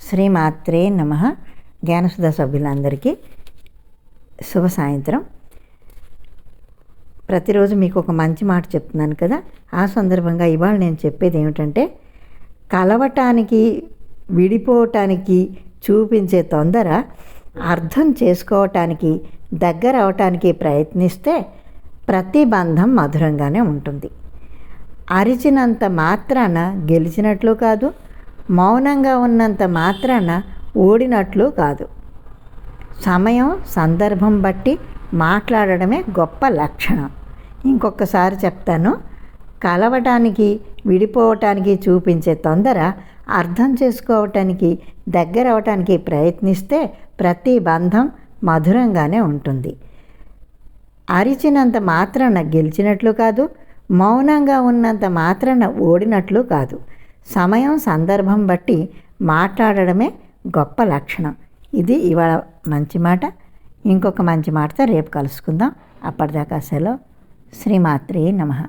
శ్రీమాత్రే నమః. జ్ఞానసుధ సభ్యులందరికీ శుభ సాయంత్రం. ప్రతిరోజు మీకు ఒక మంచి మాట చెప్తున్నాను కదా, ఆ సందర్భంగా ఇవాళ నేను చెప్పేది ఏమిటంటే, కలవటానికి విడిపోవటానికి చూపించే తొందర అర్థం చేసుకోవటానికి దగ్గర అవటానికి ప్రయత్నిస్తే ప్రతి బంధం మధురంగానే ఉంటుంది. అరిచినంత మాత్రాన గెలిచినట్లు కాదు, మౌనంగా ఉన్నంత మాత్రాన ఓడినట్లు కాదు. సమయం సందర్భం బట్టి మాట్లాడడమే గొప్ప లక్షణం. ఇంకొకసారి చెప్తాను. కలవటానికి విడిపోవటానికి చూపించే తొందర అర్థం చేసుకోవటానికి దగ్గర అవటానికి ప్రయత్నిస్తే ప్రతి బంధం మధురంగానే ఉంటుంది. అరిచినంత మాత్రాన గెలిచినట్లు కాదు, మౌనంగా ఉన్నంత మాత్రాన ఓడినట్లు కాదు. సమయం సందర్భం బట్టి మాట్లాడడమే గొప్ప లక్షణం. ఇది ఇవాళ మంచి మాట. ఇంకొక మంచి మాటతో రేపు కలుసుకుందాం. అప్పటిదాకా సెలవు. శ్రీమాత్రే నమః.